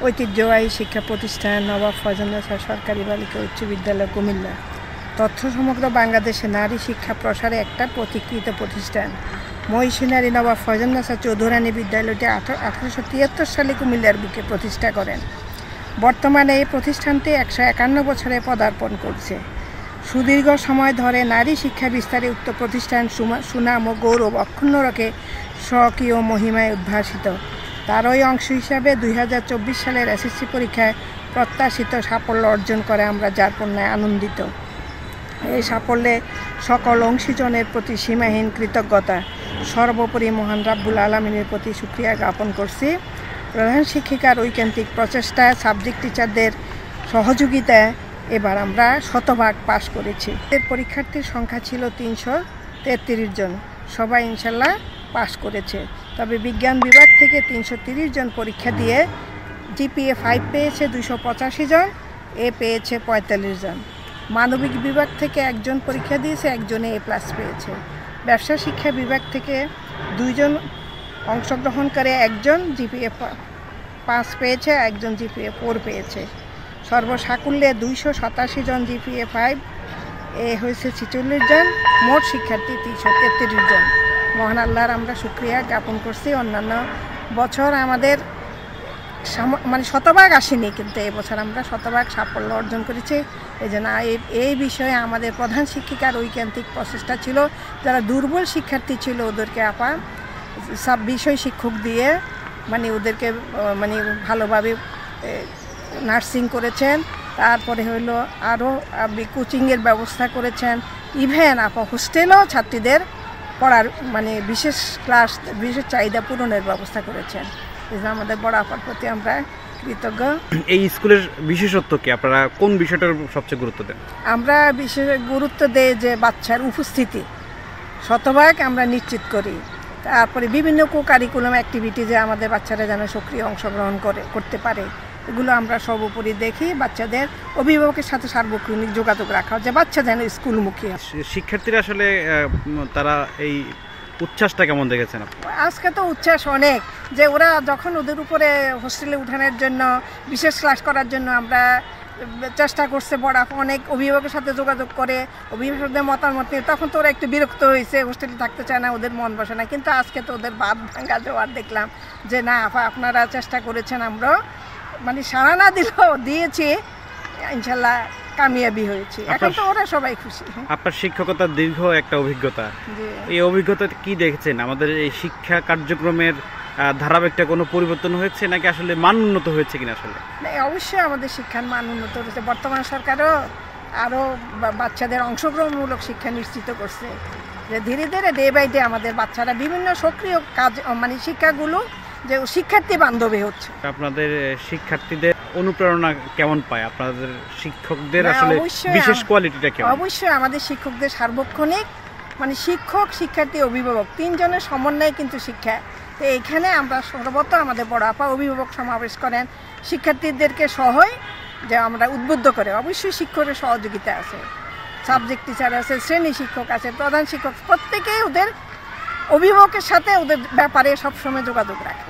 ঐতিহ্যবাহী শিক্ষা প্রতিষ্ঠান নবাব ফয়জুন্নেছা সরকারি বালিকা উচ্চ বিদ্যালয় কুমিল্লা তথ্য সমগ্র বাংলাদেশে নারী শিক্ষা প্রসারে একটা প্রতিকৃত প্রতিষ্ঠান। মহিষী নবাব ফয়জুন্নেছা চৌধুরানী বিদ্যালয়টি 1873 সালে কুমিল্লার বুকে প্রতিষ্ঠা করেন। বর্তমানে এই প্রতিষ্ঠানটি 151 বছরে পদার্পণ করছে। সুদীর্ঘ সময় ধরে নারী শিক্ষা বিস্তারে উক্ত প্রতিষ্ঠান সুনাম ও গৌরব অক্ষুণ্ণ রেখে স্বকীয় মহিমায় উদ্ভাসিত। তারই অংশ হিসাবে 2024 সালের এসএসসি পরীক্ষায় প্রত্যাশিত সাফল্য অর্জন করে আমরা যারপণ্যায় আনন্দিত। এই সাফল্যে সকল অংশীজনের প্রতি সীমাহীন কৃতজ্ঞতা, সর্বোপরি মহান রাব্বুল আলামিনের প্রতি শুকরিয়া জ্ঞাপন করছি। প্রধান শিক্ষিকার ঐকান্তিক প্রচেষ্টায় সাবজেক্ট টিচারদের সহযোগিতায় এবার আমরা শতভাগ পাশ করেছি। এর পরীক্ষার্থীর সংখ্যা ছিল 333 জন, সবাই ইনশাল্লাহ পাশ করেছে। তবে বিজ্ঞান বিভাগ থেকে 330 জন পরীক্ষা দিয়ে জিপিএ 5 পেয়েছে 285 জন, এ পেয়েছে 45 জন। মানবিক বিভাগ থেকে একজন পরীক্ষা দিয়েছে, একজনে এ+ পেয়েছে। ব্যবসা শিক্ষা বিভাগ থেকে 2 জন অংশগ্রহণ করে, একজন জিপিএ 5 পেয়েছে, একজন জিপিএ 4 পেয়েছে। সর্বসাকুল্যে 287 জন জিপিএ 5, এ হয়েছে 46 জন, মোট শিক্ষার্থী 333 জন। মহান আল্লাহর আমরা শুকরিয়া জ্ঞাপন করছি। অন্যান্য বছর আমাদের শতভাগ আসেনি, কিন্তু এবছর আমরা শতভাগ সাফল্য অর্জন করেছি। এই জন্য এই বিষয়ে আমাদের প্রধান শিক্ষিকার ঐকান্তিক প্রচেষ্টা ছিল। যারা দুর্বল শিক্ষার্থী ছিল ওদেরকে সব বিষয় শিক্ষক দিয়ে ওদেরকে ভালোভাবে নার্সিং করেছেন। তারপরে হলো আরও কোচিংয়ের ব্যবস্থা করেছেন। ইভেন হোস্টেলেও ছাত্রীদের পড়ার বিশেষ ক্লাস, বিশেষ চাহিদা পূরণের ব্যবস্থা করেছেন। আমাদের বড় আপার প্রতি আমরা কৃতজ্ঞ। এই স্কুলের বিশেষত্ব কি? আপনারা কোন বিষয়টার সবচেয়ে গুরুত্ব দেন? আমরা বিশেষ গুরুত্ব দেই যে বাচ্চার উপস্থিতি শতভাগ আমরা নিশ্চিত করি। তারপরে বিভিন্ন কারিকুলাম অ্যাক্টিভিটিজে আমাদের বাচ্চারা যেন সক্রিয় অংশগ্রহণ করতে পারে, এগুলো আমরা সর্বোপরি দেখি। বাচ্চাদের অভিভাবকের সাথে সার্বক্ষণিক যোগাযোগ রাখা, যে বাচ্চা যেন স্কুলমুখী। শিক্ষার্থীরা আসলে তারা এই উচ্ছ্বাসটা কেমন দেখেছেন? আজকে তো উচ্ছ্বাস অনেক, যে ওরা যখন ওদের উপরে হোস্টেলে উঠানোর জন্য, বিশেষ ক্লাস করার জন্য আমরা চেষ্টা করছে, অনেক অভিভাবকের সাথে যোগাযোগ করে অভিভাবকদের মতামত নিয়ে, তখন তো ওরা একটু বিরক্ত হয়েছে, হোস্টেলে থাকতে চায় না, ওদের মন বসে না। কিন্তু আজকে তো ওদের বাদ ভাঙা যাওয়ার দেখলাম যে না আপনারা চেষ্টা করেছেন, আমরা সাড়া না দিলেও দিয়েছি, ইনশাল্লাহ কামিয়াবি হয়েছে। এখন তো ওরা সবাই খুশি। আপনার শিক্ষকতার দীর্ঘ একটা অভিজ্ঞতা, এই অভিজ্ঞতা কি দেখেছেন? আমাদের এই শিক্ষা কার্যক্রমের ধারাবাহিকটা কোনো পরিবর্তন হয়েছে নাকি আসলে মান উন্নত হয়েছে কিনা? আসলে অবশ্যই আমাদের শিক্ষার মান উন্নত হয়েছে। বর্তমান সরকারও আরও বাচ্চাদের অংশগ্রহণমূলক শিক্ষা নিশ্চিত করছে, যে ধীরে ধীরে ডে বাই ডে আমাদের বাচ্চারা বিভিন্ন সক্রিয় কাজ শিক্ষাগুলো যে শিক্ষার্থী বান্ধবী হচ্ছে। আপনাদের শিক্ষার্থীদের অনুপ্রেরণা কেমন পায়? আপনাদের শিক্ষকদের আসলে বিশেষ কোয়ালিটিটা কেমন? অবশ্যই আমাদের শিক্ষকদের সার্বক্ষণিক শিক্ষক, শিক্ষার্থী, অভিভাবক 3 জনের সমন্বয়ে কিন্তু শিক্ষা। তো এখানে আমরা সর্বত আমাদের বড় আপা অভিভাবক সমাবেশ করেন, শিক্ষার্থীদেরকে সহই যে আমরা উদ্বুদ্ধ করে। অবশ্যই শিক্ষকের সহযোগিতা আছে, সাবজেক্ট টিচার আছে, শ্রেণী শিক্ষক আছে, প্রধান শিক্ষক, প্রত্যেকেই ওদের অভিভাবকের সাথে ওদের ব্যাপারে সবসময় যোগাযোগ রাখে।